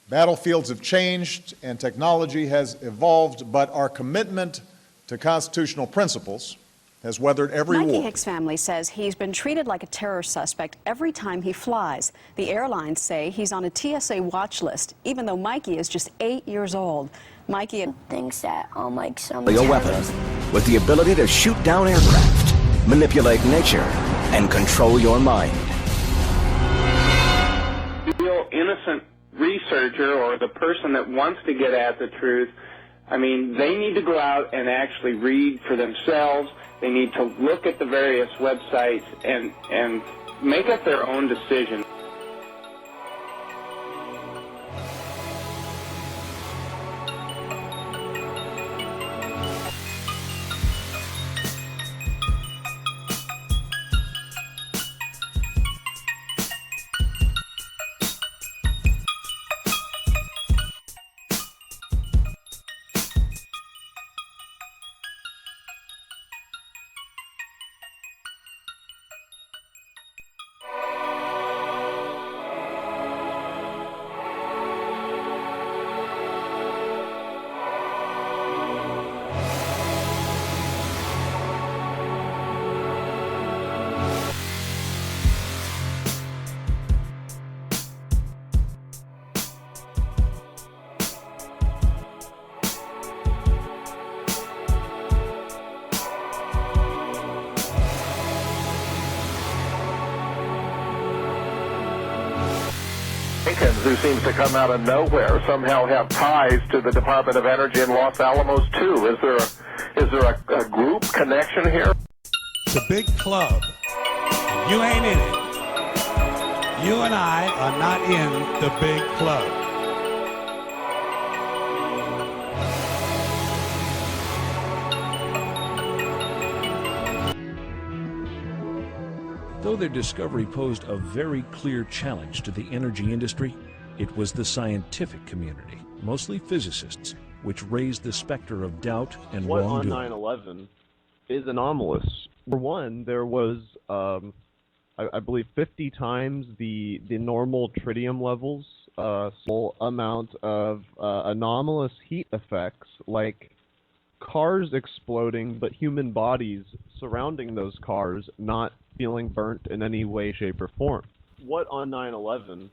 Battlefields have changed and technology has evolved, but our commitment to constitutional principles has weathered every war. Mikey Hicks' family says he's been treated like a terror suspect every time he flies. The airlines say he's on a TSA watch list, even though Mikey is just 8 years old. Mikey thinks that I'm like some a weapon with the ability to shoot down aircraft, manipulate nature, and control your mind. Real innocent researcher or the person that wants to get at the truth, I mean, they need to go out and actually read for themselves. They need to look at the various websites and make up their own decision. Jenkins, who seems to come out of nowhere, somehow have ties to the Department of Energy in Los Alamos too. Is there a group connection here? It's a big club. You ain't in it. You and I are not in the big club. Though their discovery posed a very clear challenge to the energy industry, it was the scientific community, mostly physicists, which raised the specter of doubt and wrongdoing. What on 9/11 is anomalous. For one, there was, I believe, 50 times the normal tritium levels, small amount of anomalous heat effects, like cars exploding, but human bodies surrounding those cars not feeling burnt in any way, shape, or form. What on 9/11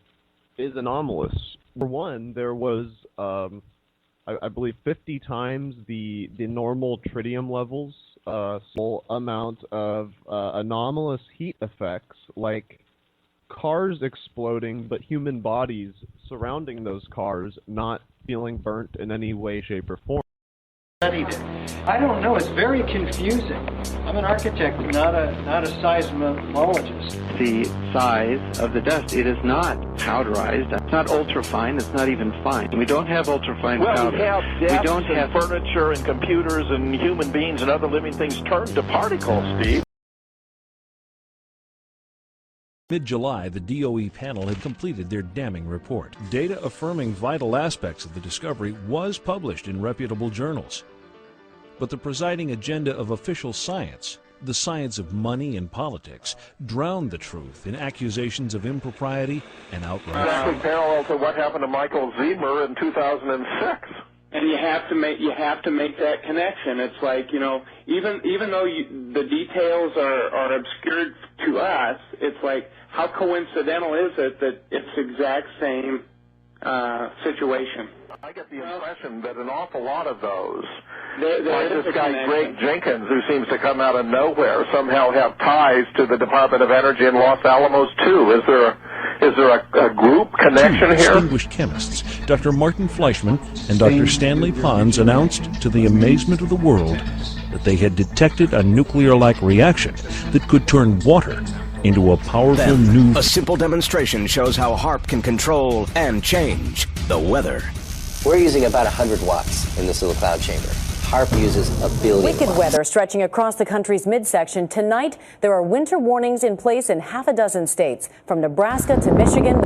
is anomalous. For one, there was, I believe, 50 times the normal tritium levels, small amount of anomalous heat effects, like cars exploding, but human bodies surrounding those cars not feeling burnt in any way, shape, or form. I don't know. It's very confusing. I'm an architect, not a seismologist. The size of the dust, it is not powderized. It's not ultrafine. It's not even fine. We don't have ultrafine powder. We have desks and furniture and computers and human beings and other living things turned to particles, Steve. Mid-July, the DOE panel had completed their damning report. Data affirming vital aspects of the discovery was published in reputable journals. But the presiding agenda of official science, the science of money and politics, drowned the truth in accusations of impropriety and outrage. Exactly parallel to what happened to Michael Ziemer in 2006. And you have to make that connection. It's like, you know, even though the details are obscured to us, it's like, how coincidental is it that it's the exact same situation? I get the impression that an awful lot of those, like this guy Greg Jenkins, who seems to come out of nowhere, somehow have ties to the Department of Energy in Los Alamos too. Is there a group connection here? Distinguished chemists, Dr. Martin Fleischmann and Dr. Stanley Pons, announced to the amazement of the world that they had detected a nuclear-like reaction that could turn water into a powerful new... A simple demonstration shows how HAARP can control and change the weather. We're using about 100 watts in this little cloud chamber. HAARP uses a billion Wicked watts. weather stretching across the country's midsection. Tonight, there are winter warnings in place in half a dozen states, from Nebraska to Michigan.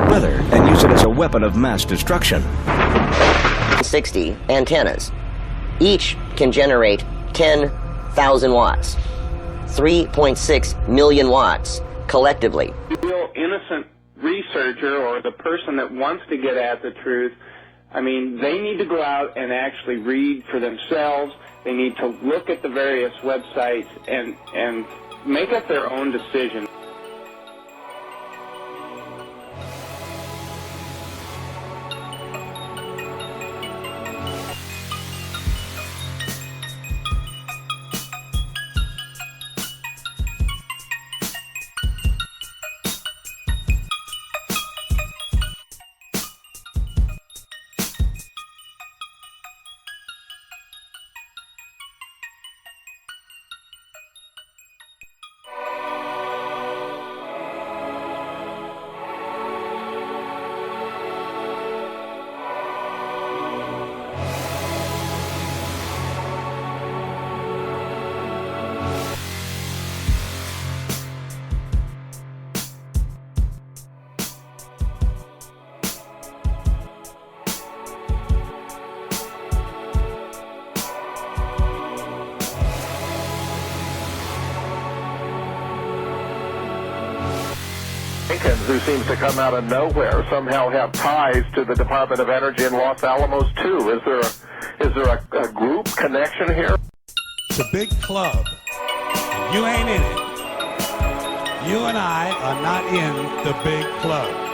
Weather, and use it as a weapon of mass destruction. 360 antennas. Each can generate 10,000 watts. 3.6 million watts collectively. The real innocent researcher or the person that wants to get at the truth, I mean, they need to go out and actually read for themselves. They need to look at the various websites and make up their own decision. Who seems to come out of nowhere somehow have ties to the Department of Energy in Los Alamos too. Is there a group connection here? It's a big club. You ain't in it. You and I are not in the big club.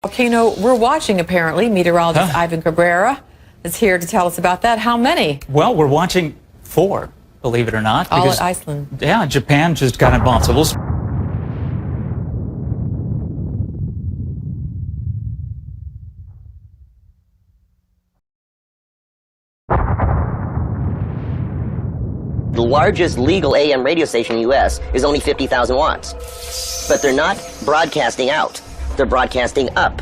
Volcano we're watching, apparently. Meteorologist Ivan Cabrera is here to tell us about that. How many? Well, we're watching 4, believe it or not. All at Iceland. Yeah, Japan just got involved. So we'll. The largest legal AM radio station in the U.S. is only 50,000 watts. But they're not broadcasting out. They're broadcasting up.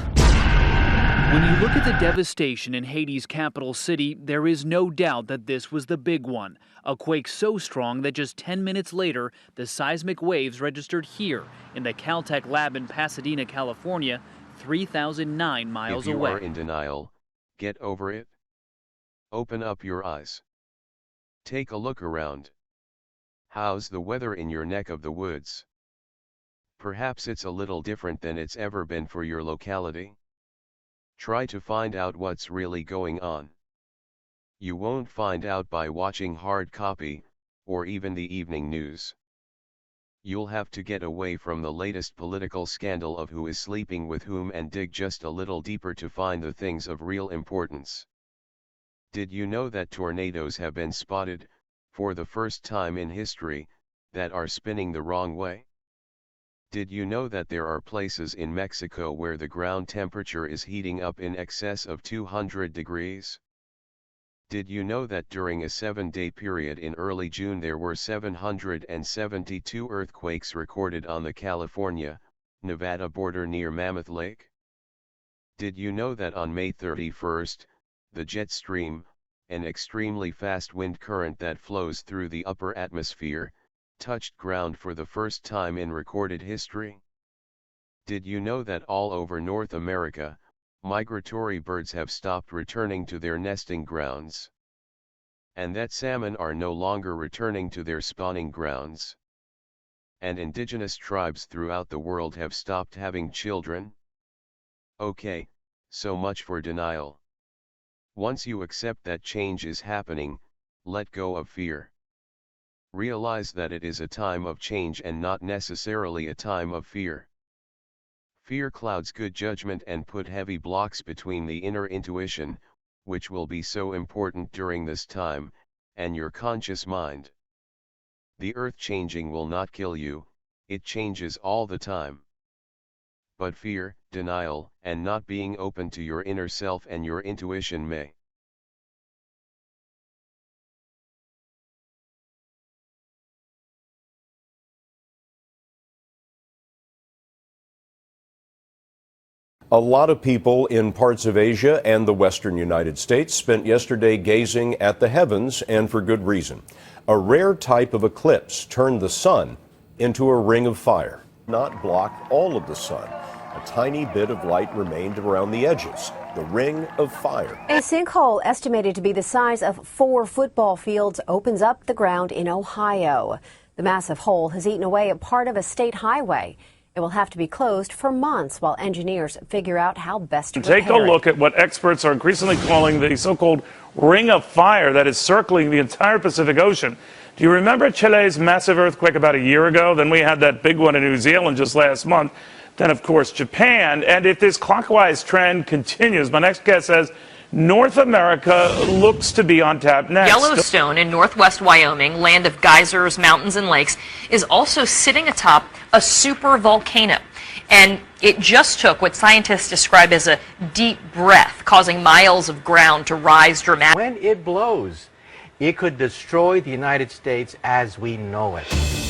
When you look at the devastation in Haiti's capital city, there is no doubt that this was the big one. A quake so strong that just 10 minutes later, the seismic waves registered here in the Caltech lab in Pasadena, California, 3,009 miles away. If you are in denial, get over it. Open up your eyes. Take a look around. How's the weather in your neck of the woods? Perhaps it's a little different than it's ever been for your locality. Try to find out what's really going on. You won't find out by watching hard copy, or even the evening news. You'll have to get away from the latest political scandal of who is sleeping with whom and dig just a little deeper to find the things of real importance. Did you know that tornadoes have been spotted, for the first time in history, that are spinning the wrong way? Did you know that there are places in Mexico where the ground temperature is heating up in excess of 200 degrees? Did you know that during a 7-day period in early June there were 772 earthquakes recorded on the California, Nevada border near Mammoth Lake? Did you know that on May 31st, the jet stream, an extremely fast wind current that flows through the upper atmosphere, touched ground for the first time in recorded history? Did you know that all over North America, migratory birds have stopped returning to their nesting grounds? And that salmon are no longer returning to their spawning grounds? And indigenous tribes throughout the world have stopped having children? Okay, so much for denial. Once you accept that change is happening, let go of fear. Realize that it is a time of change and not necessarily a time of fear. Fear clouds good judgment and put heavy blocks between the inner intuition, which will be so important during this time, and your conscious mind. The earth changing will not kill you, it changes all the time. But fear, denial, and not being open to your inner self and your intuition may. A lot of people in parts of Asia and the western United States spent yesterday gazing at the heavens, and for good reason. A rare type of eclipse turned the sun into a ring of fire. Not block all of the sun. A tiny bit of light remained around the edges, the ring of fire. A sinkhole estimated to be the size of 4 football fields opens up the ground in Ohio. The massive hole has eaten away at part of a state highway. It will have to be closed for months while engineers figure out how best to repair it. Take a look at what experts are increasingly calling the so-called ring of fire that is circling the entire Pacific Ocean. Do you remember Chile's massive earthquake about a year ago? Then we had that big one in New Zealand just last month. Then, of course, Japan. And if this clockwise trend continues, my next guest says North America looks to be on tap next. Yellowstone in northwest Wyoming, land of geysers, mountains, and lakes, is also sitting atop a super volcano. And it just took what scientists describe as a deep breath, causing miles of ground to rise dramatically. When it blows, it could destroy the United States as we know it.